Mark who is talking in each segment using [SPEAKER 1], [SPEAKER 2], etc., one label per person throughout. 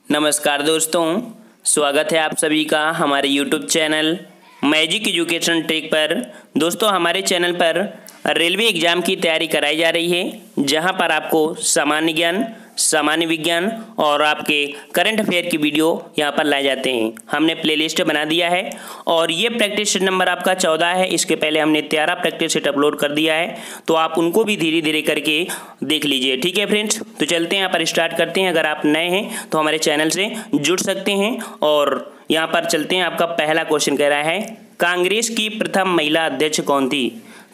[SPEAKER 1] नमस्कार दोस्तों, स्वागत है आप सभी का हमारे YouTube channel magic education trick पर। दोस्तों, हमारे चैनल पर रेलवे एग्ज़ाम की तैयारी कराई जा रही है, जहां पर आपको सामान्य ज्ञान, सामान्य विज्ञान और आपके करंट अफेयर की वीडियो यहां पर लाए जाते हैं। हमने प्लेलिस्ट बना दिया है और ये प्रैक्टिस सेट नंबर आपका 14 है। इसके पहले हमने 13 प्रैक्टिस सेट अपलोड कर दिया है, तो आप उनको भी धीरे धीरे करके देख लीजिए। ठीक है फ्रेंड्स, तो चलते हैं यहाँ पर स्टार्ट करते हैं। अगर आप नए हैं तो हमारे चैनल से जुड़ सकते हैं और यहाँ पर चलते हैं। आपका पहला क्वेश्चन कह रहा है, कांग्रेस की प्रथम महिला अध्यक्ष कौन थी?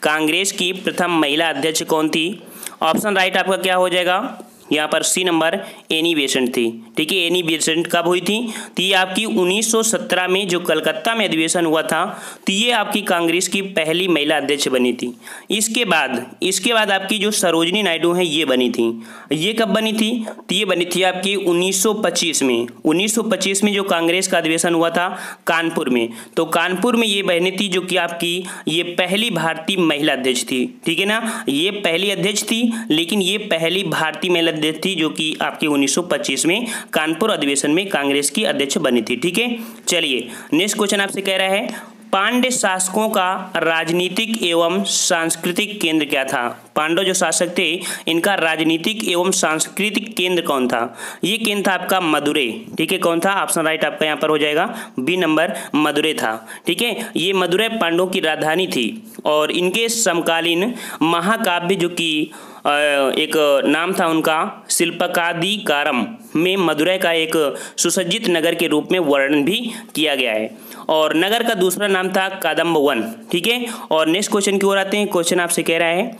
[SPEAKER 1] कांग्रेस की प्रथम महिला अध्यक्ष कौन थी? ऑप्शन राइट आपका क्या हो जाएगा? यहाँ पर सी नंबर एनी बेसेंट थी। ठीक है, एनी बेसेंट कब हुई थी? तो ये आपकी 1917 में जो कलकत्ता में अधिवेशन हुआ था, तो ये आपकी कांग्रेस की पहली महिला अध्यक्ष बनी थी। इसके बाद आपकी जो सरोजिनी नायडू हैं ये बनी थी। ये कब बनी थी? तो ये बनी थी आपकी 1925 में। 1925 में जो कांग्रेस का अधिवेशन हुआ था कानपुर में, तो कानपुर में ये बनी थी, जो कि आपकी ये पहली भारतीय महिला अध्यक्ष थी। ठीक है ना, ये पहली अध्यक्ष थी, लेकिन ये पहली भारतीय महिला अध्यक्ष थी जो कि आपके 1925 में कानपुर अधिवेशन में कांग्रेस की अध्यक्ष बनी थी। ठीक है, चलिए नेक्स्ट क्वेश्चन आपसे कह रहा है, पांड्य शासकों का राजनीतिक एवं सांस्कृतिक केंद्र क्या था? पांडव जो शासक थे, इनका राजनीतिक एवं सांस्कृतिक केंद्र कौन था? ये केंद्र था आपका मदुरै। ठीक है, कौन था? ऑप्शन राइट आपका यहाँ पर हो जाएगा बी नंबर, मदुरै था। ठीक है, ये मदुरै पांडवों की राजधानी थी और इनके समकालीन महाकाव्य जो कि एक नाम था उनका शिल्पकादिकारम में मदुरै का एक सुसज्जित नगर के रूप में वर्णन भी किया गया है और नगर का दूसरा नाम था कादम्बवन। ठीक है, और नेक्स्ट क्वेश्चन की ओर आते हैं। क्वेश्चन आपसे कह रहा है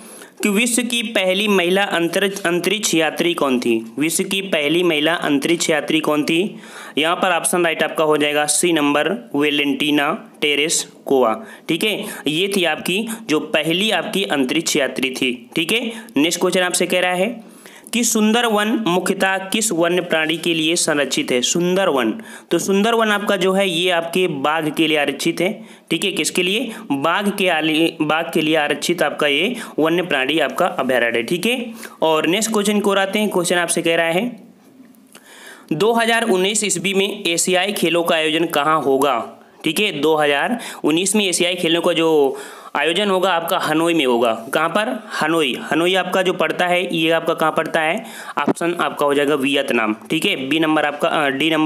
[SPEAKER 1] कि विश्व की पहली महिला अंतरिक्ष यात्री कौन थी? विश्व की पहली महिला अंतरिक्ष यात्री कौन थी? यहाँ पर ऑप्शन राइट आपका हो जाएगा सी नंबर, वेलेंटीना टेरेस्कोवा। ठीक है, ये थी आपकी जो पहली आपकी अंतरिक्ष यात्री थी। ठीक है, नेक्स्ट क्वेश्चन आपसे कह रहा है कि सुंदरवन मुख्यतः किस वन्य प्राणी के लिए संरक्षित है? सुंदरवन, तो सुंदरवन आपका जो है ये आपके बाघ के लिए आरक्षित है। ठीक है, किसके लिए? बाघ के लिए आरक्षित आपका ये वन्य प्राणी आपका अभयारण्य है। ठीक है, और नेक्स्ट क्वेश्चन को आते हैं। क्वेश्चन आपसे कह रहा है 2019 ईस्वी में एशियाई खेलों का आयोजन कहाँ होगा? ठीक है, 2019 में एशियाई खेलों का जो आयोजन होगा आपका हनोई में होगा। कहाँ पर? हनोई। हनोई आपका जो पड़ता है ये आपका कहाँ पड़ता है? ऑप्शन आपका हो जाएगा वियतनाम। ठीक है, डी नंबर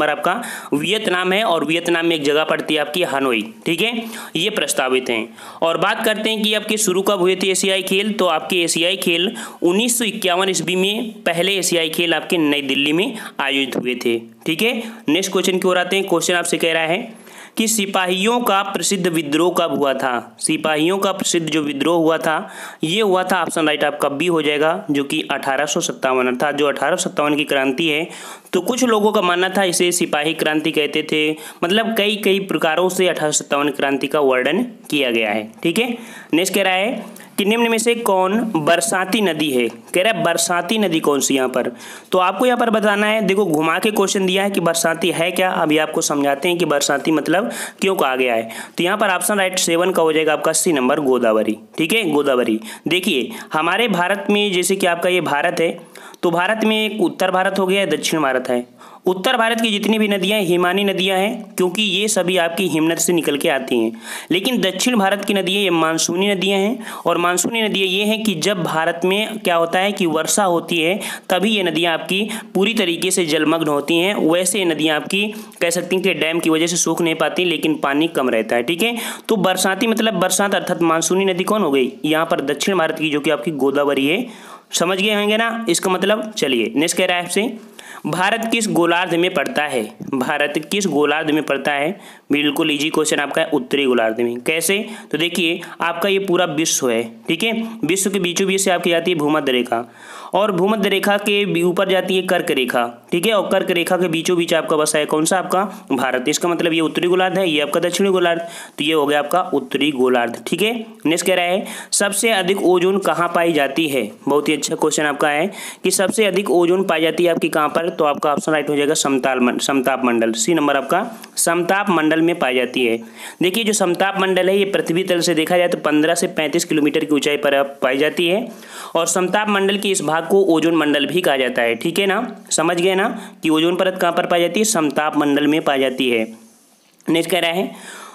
[SPEAKER 1] आपका वियतनाम है और वियतनाम में एक जगह पड़ती है आपकी हनोई। ठीक है, ये प्रस्तावित हैं। और बात करते हैं कि आपके शुरू कब हुए थे एशियाई खेल, तो आपके एशियाई खेल 1951 ईस्वी में पहले एशियाई खेल आपके नई दिल्ली में आयोजित हुए थे। ठीक है, नेक्स्ट क्वेश्चन की ओर आते हैं। क्वेश्चन आपसे कह रहा है कि सिपाहियों का प्रसिद्ध विद्रोह कब हुआ था? सिपाहियों का प्रसिद्ध जो विद्रोह हुआ था ये हुआ था, ऑप्शन राइट आपका बी हो जाएगा, जो कि 1857 था। जो 1857 की क्रांति है, तो कुछ लोगों का मानना था इसे सिपाही क्रांति कहते थे। मतलब कई प्रकारों से 1857 क्रांति का वर्णन किया गया है। ठीक है, नेक्स्ट कह रहा है कि निम्न में से कौन बरसाती नदी है? कह रहा है बरसाती नदी कौन सी यहाँ पर? तो आपको यहाँ पर बताना है। देखो, घुमा के क्वेश्चन दिया है कि बरसाती है क्या। अभी आपको समझाते हैं कि बरसाती मतलब क्यों कहा गया है। तो यहाँ पर ऑप्शन राइट 7 का हो जाएगा आपका सी नंबर, गोदावरी। ठीक है, गोदावरी। देखिए, हमारे भारत में जैसे कि आपका ये भारत है, तो भारत में एक उत्तर भारत हो गया है, दक्षिण भारत है। उत्तर भारत की जितनी भी नदियां हिमानी नदियां हैं, क्योंकि ये सभी आपकी हिमनद से निकल के आती हैं। लेकिन दक्षिण भारत की नदियां ये मानसूनी नदियां हैं और मानसूनी नदियां ये हैं कि जब भारत में क्या होता है कि वर्षा होती है, तभी ये नदियां आपकी पूरी तरीके से जलमग्न होती हैं। वैसे नदियां आपकी कह सकती हैं कि डैम की वजह से सूख नहीं पाती, लेकिन पानी कम रहता है। ठीक है, तो बरसाती मतलब बरसात अर्थात मानसूनी नदी कौन हो गई? यहाँ पर दक्षिण भारत की जो कि आपकी गोदावरी है। समझ गए होंगे ना इसका मतलब? चलिए नेक्स्ट कह रहा है आपसे, भारत किस गोलार्ध में पड़ता है? भारत किस गोलार्ध में पड़ता है? बिल्कुल इजी क्वेश्चन आपका है, उत्तरी गोलार्ध में। कैसे? तो देखिए, आपका ये पूरा विश्व है। ठीक है, विश्व के बीचों बीच से आपकी जाती है भूमध्य रेखा और भूमध्य रेखा के ऊपर जाती है कर्क रेखा। ठीक है, और कर्क रेखा के बीचों बीच आपका बसा है कौन सा? आपका भारत। इसका मतलब ये उत्तरी गोलार्ध है, ये आपका दक्षिणी गोलार्ध, तो ये हो गया आपका उत्तरी गोलार्ध। ठीक है, नेक्स्ट कह रहा है सबसे अधिक ओजोन कहाँ पाई जाती है? बहुत ही अच्छा क्वेश्चन आपका है कि सबसे अधिक ओजोन पाई जाती है आपकी कहाँ पर? तो आपका ऑप्शन राइट हो जाएगा समताप मंडल, सी नंबर आपका समताप मंडल में पाई जाती है। देखिए, जो समताप मंडल है ये पृथ्वी तल से देखा जाए तो 15 से 35 किलोमीटर की ऊंचाई पर पाई जाती है और समताप मंडल के इस भाग भाग को ओजोन मंडल भी कहा जाता है। ठीक है ना, समझ गए ना कि ओजोन परत कहाँ पर पाई जाती है, समताप मंडल में पाई जाती है। नेक्स्ट कह रहा है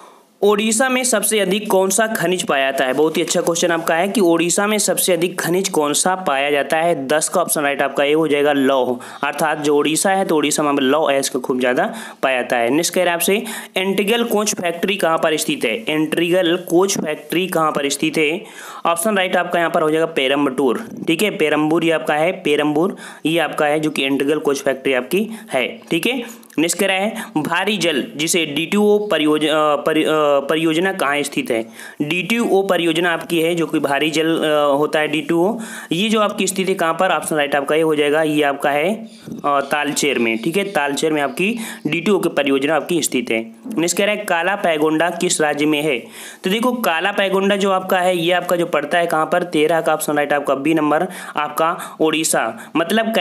[SPEAKER 1] ओडिशा में सबसे अधिक कौन सा खनिज पाया जाता है। बहुत ही अच्छा क्वेश्चन आपका है कि ओडिशा में सबसे अधिक खनिज कौन सा पाया जाता है। 10 का ऑप्शन राइट आपका ये हो जाएगा लौह, अर्थात जो ओडिशा है तो ओडिशा में लौह है इसका खूब ज़्यादा पाया जाता है। नेक्स्ट कह रहा है आपसे इंटीग्रल कोच फैक्ट्री कहाँ पर स्थित है। इंटीग्रल कोच फैक्ट्री कहाँ पर स्थित है। ऑप्शन राइट आपका यहाँ पर हो जाएगा पेरम्बटूर। ठीक है, पेरम्बूर ये आपका है, पेरम्बूर ये आपका है जो कि इंटीग्रल कोच फैक्ट्री आपकी है। ठीक है, नेक्स्ट कह रहा है भारी जल जिसे DTO परियोजना कहाँ स्थित है। DTO परियोजना आपकी है जो कि भारी जल होता है DTO, ये जो आपकी स्थित है कहाँ पर। ऑप्शन राइट आपका ये हो जाएगा, ये आपका है तालचेर में। ठीक है, तालचेर में आपकी DTO की परियोजना आपकी स्थित है। नेक्स्ट कह रहा है काला पैगोंडा किस राज्य में है। तो देखो काला पैगोंडा जो आपका है ये आपका जो पड़ता है कहाँ पर, 13 का ऑप्शन राइट आपका बी नंबर आपका ओडिशा। मतलब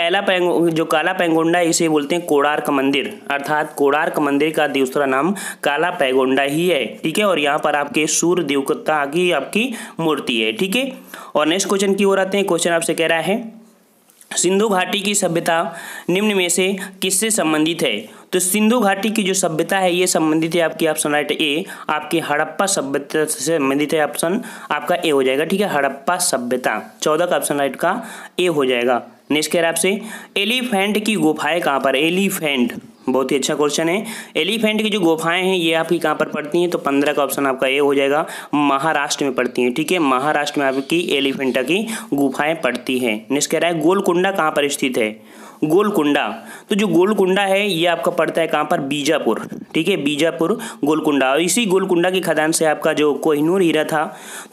[SPEAKER 1] जो काला पैगोंडा इसे बोलते हैं कोणार्क मंदिर, अर्थात कोणार्क मंदिर का दूसरा नाम काला पैगोंडा ही है। ठीक है, और यहाँ पर आपके सूर्य देवता की आपकी मूर्ति है। ठीक है, और नेक्स्ट क्वेश्चन की ओर आते हैं। क्वेश्चन आपसे कह रहा है सिंधु घाटी की सभ्यता निम्न में से किससे संबंधित है। तो सिंधु घाटी की जो सभ्यता है ये संबंधित है आपकी ऑप्शन राइट ए आपकी हड़प्पा सभ्यता से संबंधित है। ऑप्शन आपका ए हो जाएगा। ठीक है, हड़प्पा सभ्यता 14 का ऑप्शन राइट का ए हो जाएगा। नेक्स्ट कह रहा है आपसे एलिफेंट की गुफाएं कहाँ पर। एलिफेंट बहुत ही अच्छा क्वेश्चन है। एलिफेंट की जो गुफाएं हैं ये आपकी कहाँ पर पड़ती हैं। तो 15 का ऑप्शन आपका ए हो जाएगा, महाराष्ट्र में पड़ती हैं। ठीक है, महाराष्ट्र में आपकी एलिफेंट की गुफाएं पड़ती हैं। नेक्स्ट कह रहा है गोलकुंडा कहाँ पर स्थित है। गोलकुंडा, तो जो गोलकुंडा है ये आपका पड़ता है कहाँ पर, बीजापुर। ठीक है, बीजापुर गोलकुंडा। और इसी गोलकुंडा की खदान से आपका जो कोहिनूर हीरा था,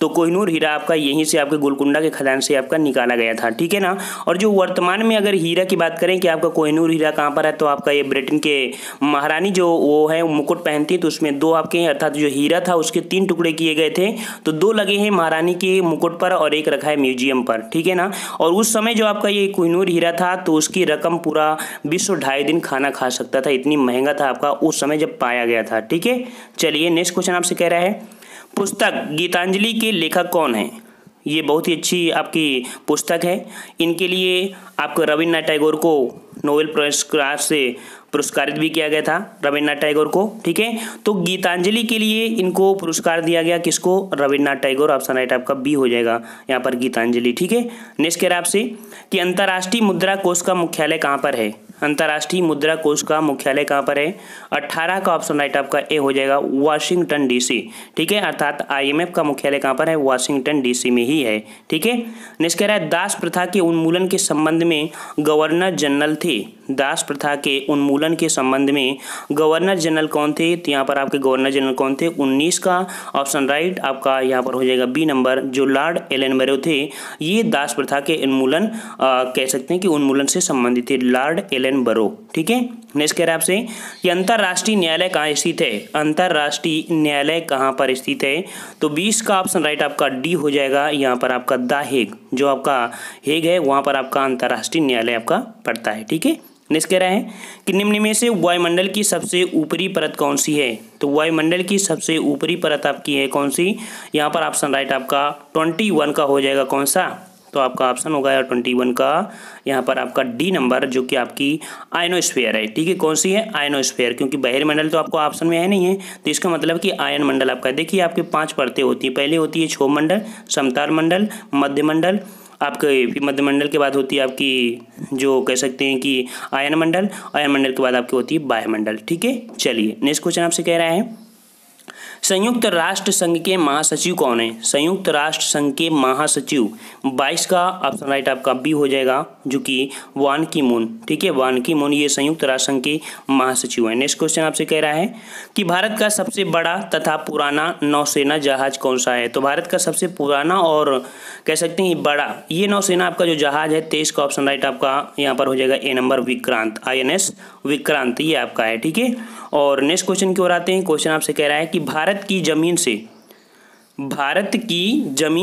[SPEAKER 1] तो कोहिनूर हीरा आपका यहीं से आपके गोलकुंडा के खदान से आपका निकाला गया था। ठीक है ना, और जो वर्तमान में अगर हीरा की बात करें कि आपका कोहिनूर हीरा कहाँ पर है, तो आपका ये ब्रिटेन के महारानी जो वो है मुकुट पहनती है, तो उसमें 2 आपके हैं, अर्थात जो हीरा था उसके 3 टुकड़े किए गए थे, तो 2 लगे हैं महारानी के मुकुट पर और एक रखा है म्यूजियम पर। ठीक है ना, और उस समय जो आपका ये कोहिनूर हीरा था तो उसकी रकम पूरा विश्व 2.5 दिन खाना खा सकता था, इतनी महंगा था आपका उस समय जब पाया गया था। ठीक है, चलिए नेक्स्ट क्वेश्चन आपसे कह रहा है पुस्तक गीतांजलि के लेखक कौन है। ये बहुत ही अच्छी आपकी पुस्तक है। इनके लिए आपको रविन्द्रनाथ टैगोर को नोबेल पुरस्कार से पुरस्कारित भी किया गया था, रविन्द्रनाथ टैगोर को। ठीक है, तो गीतांजलि के लिए इनको पुरस्कार दिया गया, किसको, रविन्द्रनाथ टैगोर। ऑप्शन राइट आपका बी हो जाएगा यहाँ पर गीतांजलि। ठीक है, नेक्स्ट कह रहा है आपसे कि अंतर्राष्ट्रीय मुद्रा कोष का मुख्यालय कहाँ पर है। अंतर्राष्ट्रीय मुद्रा कोष का मुख्यालय कहाँ पर है। 18 का ऑप्शन राइट आपका ए हो जाएगा, वाशिंगटन DC। ठीक है, अर्थात IMF का मुख्यालय कहाँ पर है, वाशिंगटन DC में ही है। ठीक है, नेक्स्ट कह रहा है दास प्रथा के उन्मूलन के संबंध में गवर्नर जनरल थे। दास प्रथा के उन्मूलन के संबंध में गवर्नर जनरल कौन थे। तो यहाँ पर आपके गवर्नर जनरल कौन थे, 19 का ऑप्शन राइट आपका यहाँ पर हो जाएगा बी नंबर, जो लॉर्ड एलनबरो थे। ये दास प्रथा के उन्मूलन कह सकते हैं कि उन्मूलन से संबंधित थे, लॉर्ड एलनबरो। ठीक है, नेक्स्ट कह रहा है आपसे कि अंतर्राष्ट्रीय न्यायालय कहाँ स्थित है। अंतर्राष्ट्रीय न्यायालय कहाँ पर स्थित है। तो 20 का ऑप्शन राइट आपका डी हो जाएगा, यहाँ पर आपका द हेग, जो आपका हेग है वहाँ पर आपका अंतर्राष्ट्रीय न्यायालय आपका पड़ता है। ठीक है, नेक्स्ट कह रहा है कि निम्न में से वायुमंडल की सबसे ऊपरी परत कौन सी है। तो वायुमंडल की सबसे ऊपरी परत आपकी है कौन सी। यहाँ पर ऑप्शन राइट आपका 21 का हो जाएगा, कौन सा, तो आपका ऑप्शन होगा 21 का यहाँ पर आपका डी नंबर, जो कि आपकी आयनोस्फीयर है। ठीक है, कौन सी है, आयनोस्फीयर, क्योंकि बहिर्मंडल तो आपको ऑप्शन में है नहीं है, तो इसका मतलब कि आयन मंडल आपका। देखिए आपके 5 परतें होती है, पहले होती है क्षोभ मंडल, समताप मंडल, मध्य मंडल, आपके मध्य मंडल के बाद होती है आपकी जो कह सकते हैं कि आयन मंडल, आयन मंडल के बाद आपकी होती है वायुमंडल। ठीक है, चलिए नेक्स्ट क्वेश्चन आपसे कह रहा है संयुक्त राष्ट्र संघ के महासचिव कौन है। संयुक्त राष्ट्र संघ के महासचिव 22 का ऑप्शन राइट आपका बी हो जाएगा, जो कि वान की मून। ठीक है, वान की मून ये संयुक्त राष्ट्र संघ के महासचिव है। नेक्स्ट क्वेश्चन आपसे कह रहा है कि भारत का सबसे बड़ा तथा पुराना नौसेना जहाज कौन सा है। तो भारत का सबसे पुराना और कह सकते हैं बड़ा ये नौसेना आपका जो जहाज है, 23 का ऑप्शन राइट आपका यहाँ पर हो जाएगा ए नंबर, विक्रांत, INS विक्रांत ये आपका है। ठीक है, और नेक्स्ट क्वेश्चन की ओर आते हैं। क्वेश्चन आपसे कह रहा है कि भारत की जमीन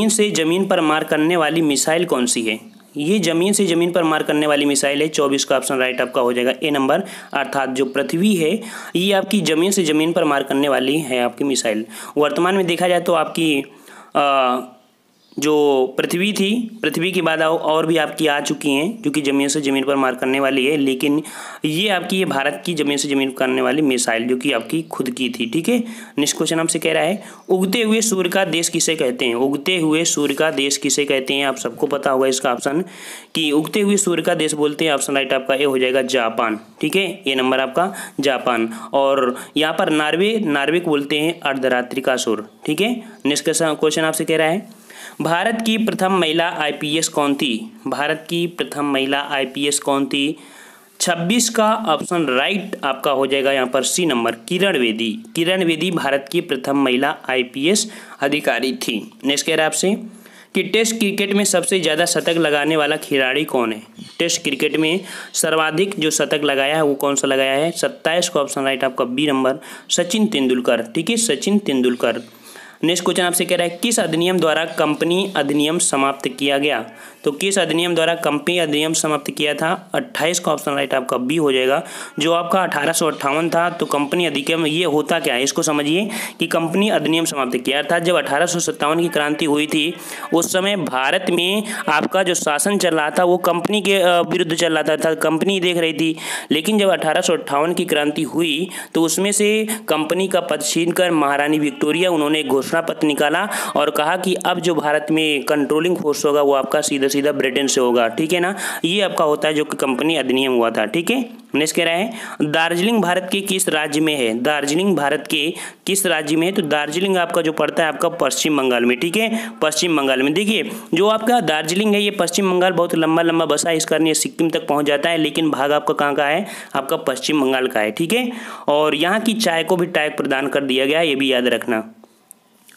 [SPEAKER 1] से जमीन पर मार करने वाली मिसाइल कौन सी है। ये जमीन से जमीन पर मार करने वाली मिसाइल है, 24 का ऑप्शन राइट आपका हो जाएगा ए नंबर, अर्थात जो पृथ्वी है ये आपकी जमीन से जमीन पर मार करने वाली है आपकी मिसाइल। वर्तमान में देखा जाए तो आपकी जो पृथ्वी थी, पृथ्वी के बाद और भी आपकी आ चुकी हैं जो कि ज़मीन से ज़मीन पर मार करने वाली है, लेकिन ये आपकी ये भारत की ज़मीन से ज़मीन करने वाली मिसाइल जो कि आपकी खुद की थी। ठीक है, नेक्स्ट क्वेश्चन आपसे कह रहा है उगते हुए सूर्य का देश किसे कहते हैं? उगते हुए सूर्य का देश किसे कहते हैं? आप सबको पता होगा इसका ऑप्शन कि उगते हुए सूर्य का देश बोलते हैं। ऑप्शन राइट आपका ए हो जाएगा जापान। ठीक है, ये नंबर आपका जापान। और यहाँ पर नार्वे को बोलते हैं अर्धरात्रि का सूर्य। ठीक है, नेक्स्ट क्वेश्चन आपसे कह रहा है भारत की प्रथम महिला आईपीएस कौन थी? भारत की प्रथम महिला आईपीएस कौन थी? 26 का ऑप्शन राइट आपका हो जाएगा यहाँ पर सी नंबर, किरण बेदी। किरण बेदी भारत की प्रथम महिला आईपीएस अधिकारी थी। नेक्स्ट कह रहा है आपसे कि टेस्ट क्रिकेट में सबसे ज़्यादा शतक लगाने वाला खिलाड़ी कौन है? टेस्ट क्रिकेट में सर्वाधिक जो शतक लगाया है वो कौन सा लगाया है? 27 का ऑप्शन राइट आपका बी नंबर, सचिन तेंदुलकर। ठीक है, सचिन तेंदुलकर। नेक्स्ट क्वेश्चन आपसे कह रहा है किस अधिनियम द्वारा कंपनी अधिनियम समाप्त किया गया? तो किस अधिनियम द्वारा कंपनी अधिनियम समाप्त किया था? 28 का ऑप्शन राइट आपका बी हो जाएगा। जो आपका 1858 था, तो कंपनी अधिनियम ये होता क्या है इसको समझिए कि कंपनी अधिनियम समाप्त किया था जब 1857 की क्रांति हुई थी। उस समय भारत में आपका जो शासन चल रहा था वो कंपनी के विरुद्ध चल रहा था, कंपनी देख रही थी। लेकिन जब 1858 की क्रांति हुई तो उसमें से कंपनी का पद छीनकर महारानी विक्टोरिया उन्होंने घोषणा पत्र निकाला और कहा कि अब जो भारत में कंट्रोलिंग फोर्स होगा वो आपका सीधा ब्रिटेन से होगा। ठीक है ना, ये आपका होता है जो कि कंपनी अधिनियम हुआ था। ठीक है, नेक्स्ट कह रहा है दार्जिलिंग भारत के किस राज्य में है? दार्जिलिंग भारत के किस राज्य में है? तो दार्जिलिंग आपका जो पड़ता है आपका पश्चिम बंगाल में। ठीक है, पश्चिम बंगाल में। देखिए जो आपका दार्जिलिंग है ये पश्चिम बंगाल बहुत लंबा लंबा बसा है, इस कारण ये सिक्किम तक पहुंच जाता है, लेकिन भाग आपका कहाँ का है? आपका पश्चिम बंगाल का है। ठीक है, और यहाँ की चाय को भी टैग प्रदान कर दिया गया है, ये भी याद रखना।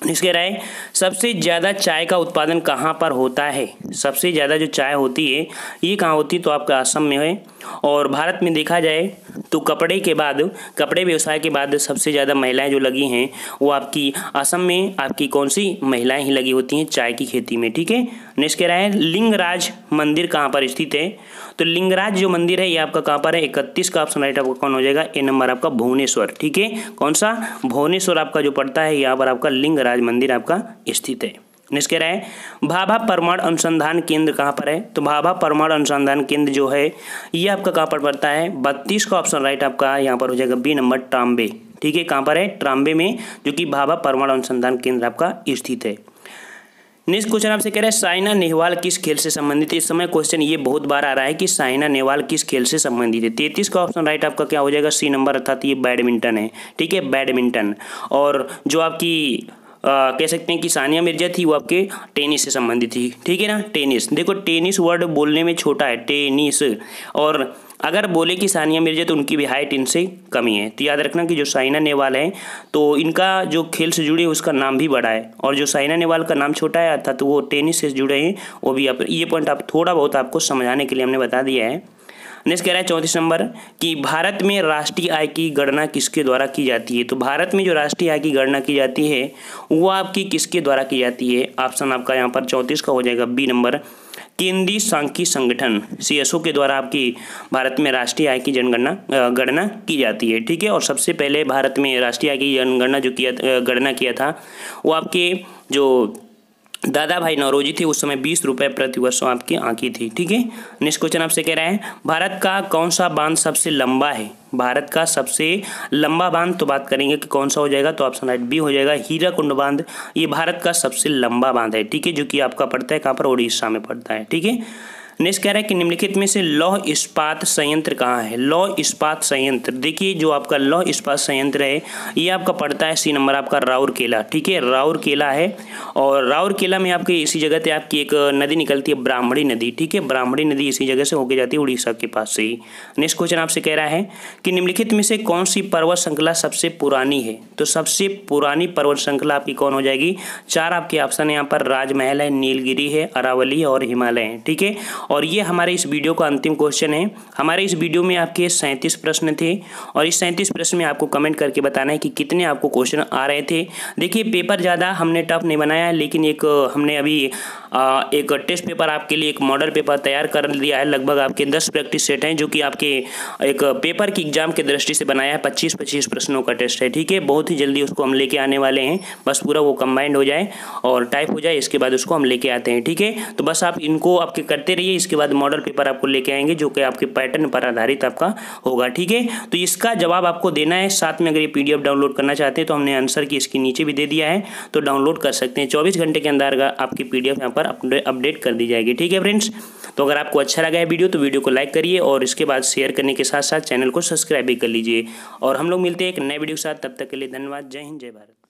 [SPEAKER 1] इसके राय सबसे ज़्यादा चाय का उत्पादन कहाँ पर होता है? सबसे ज़्यादा जो चाय होती है ये कहाँ होती है? तो आपका असम में है। और भारत में देखा जाए तो कपड़े व्यवसाय के बाद सबसे ज़्यादा महिलाएं जो लगी हैं वो आपकी असम में आपकी कौन सी महिलाएं ही लगी होती हैं चाय की खेती में। ठीक है, नेक्स्ट कह रहा है लिंगराज मंदिर कहाँ पर स्थित है? तो लिंगराज जो मंदिर है ये आपका कहाँ पर है? 31 का ऑप्शन राइट आपका कौन हो जाएगा? ए नंबर आपका भुवनेश्वर। ठीक है, कौन सा? भुवनेश्वर आपका जो पड़ता है यहाँ पर आपका लिंगराज मंदिर आपका स्थित है। नेक्स्ट कह रहा है भाभा परमाणु अनुसंधान केंद्र कहाँ पर है? तो भाभा परमाणु अनुसंधान केंद्र जो है ये आपका कहाँ पर पड़ता है? 32 का ऑप्शन राइट आपका यहाँ पर हो जाएगा बी नंबर, ट्राम्बे। ठीक है, कहाँ पर है? ट्राम्बे में, जो कि भाभा परमाणु अनुसंधान केंद्र आपका स्थित है। नेक्स्ट क्वेश्चन आपसे कह रहा है साइना नेहवाल किस खेल से संबंधित है? इस समय क्वेश्चन ये बहुत बार आ रहा है कि साइना नेहवाल किस खेल से संबंधित है। 33 का ऑप्शन राइट आपका क्या हो जाएगा? सी नंबर, अर्थात ये बैडमिंटन है। ठीक है, बैडमिंटन। और जो आपकी कह सकते हैं कि सानिया मिर्जा थी वो आपके टेनिस से संबंधित थी। ठीक है ना, टेनिस। देखो टेनिस वर्ड बोलने में छोटा है, टेनिस। और अगर बोले कि सानिया मिर्जा तो उनकी भी हाइट इनसे कम ही है। तो याद रखना कि जो साइना नेहवाल है तो इनका जो खेल से जुड़े उसका नाम भी बड़ा है, और जो साइना नेहवाल का नाम छोटा है अर्थात वो टेनिस से जुड़े हैं वो भी आप, ये पॉइंट आप थोड़ा बहुत आपको समझाने के लिए हमने बता दिया है। नेक्स्ट कह रहा है 34 नंबर कि भारत में राष्ट्रीय आय की गणना किसके द्वारा की जाती है? तो भारत में जो राष्ट्रीय आय की गणना की जाती है वो आपकी किसके द्वारा की जाती है? ऑप्शन आपका यहाँ पर 34 का हो जाएगा बी नंबर, केंद्रीय सांख्यिकी संगठन CSO के द्वारा आपकी भारत में राष्ट्रीय आय की गणना की जाती है। ठीक है, और सबसे पहले भारत में राष्ट्रीय आय की जनगणना जो गणना किया था वो आपके जो दादा भाई नौरोजी थे उस समय 20 रुपये प्रति वर्ष आपकी आंकी थी। ठीक है, नेक्स्ट क्वेश्चन आपसे कह रहा है भारत का कौन सा बांध सबसे लंबा है? भारत का सबसे लंबा बांध तो बात करेंगे कि कौन सा हो जाएगा, तो ऑप्शन राइट बी हो जाएगा, हीराकुंड बांध। ये भारत का सबसे लंबा बांध है। ठीक है, जो कि आपका पड़ता है कहाँ पर? उड़ीसा में पड़ता है। ठीक है, नेक्स्ट कह रहा है कि निम्नलिखित में से लौह इस्पात संयंत्र कहाँ है? लौह इस्पात संयंत्र, देखिए जो आपका लौह इस्पात संयंत्र है ये आपका पड़ता है सी नंबर आपका राउरकेला। ठीक है, राउरकेला है। और राउरकेला में आपके इसी जगह से आपकी एक नदी निकलती है, ब्राह्मणी नदी। ठीक है, ब्राह्मणी नदी इसी जगह से होके जाती है उड़ीसा के पास से ही। नेक्स्ट क्वेश्चन आपसे कह रहा है कि निम्नलिखित में से कौन सी पर्वत श्रृंखला सबसे पुरानी है? तो सबसे पुरानी पर्वत श्रृंखला आपकी कौन हो जाएगी? 4 आपके ऑप्शन है यहाँ पर, राजमहल है, नीलगिरी है, अरावली है और हिमालय है। ठीक है, और ये हमारे इस वीडियो का अंतिम क्वेश्चन है। हमारे इस वीडियो में आपके 37 प्रश्न थे और इस 37 प्रश्न में आपको कमेंट करके बताना है कि कितने आपको क्वेश्चन आ रहे थे। देखिए पेपर ज़्यादा हमने टफ नहीं बनाया है, लेकिन एक हमने अभी एक टेस्ट पेपर आपके लिए एक मॉडल पेपर तैयार कर दिया है। लगभग आपके 10 प्रैक्टिस सेट हैं जो कि आपके एक पेपर की एग्जाम की दृष्टि से बनाया है। 25-25 प्रश्नों का टेस्ट है, ठीक है। बहुत ही जल्दी उसको हम लेके आने वाले हैं, बस पूरा वो कंबाइंड हो जाए और टाइप हो जाए, इसके बाद उसको हम लेके आते हैं, ठीक है। तो बस आप इनको आपके करते रहिए, इसके बाद मॉडल पेपर आपको लेके आएंगे जो कि आपके पैटर्न पर आधारित आपका होगा, ठीक है। तो इसका जवाब आपको देना है। साथ में अगर ये PDF डाउनलोड करना चाहते हैं तो हमने आंसर की इसके नीचे भी दे दिया है, तो डाउनलोड कर सकते हैं। 24 घंटे के अंदर आपकी PDF यहाँ पर अपडेट कर दी जाएगी, ठीक है फ्रेंड्स। तो अगर आपको अच्छा लगा है वीडियो तो वीडियो को लाइक करिए और इसके बाद शेयर करने के साथ साथ चैनल को सब्सक्राइब भी कर लीजिए। और हम लोग मिलते हैं एक नए वीडियो के साथ, तब तक के लिए धन्यवाद। जय हिंद, जय भारत।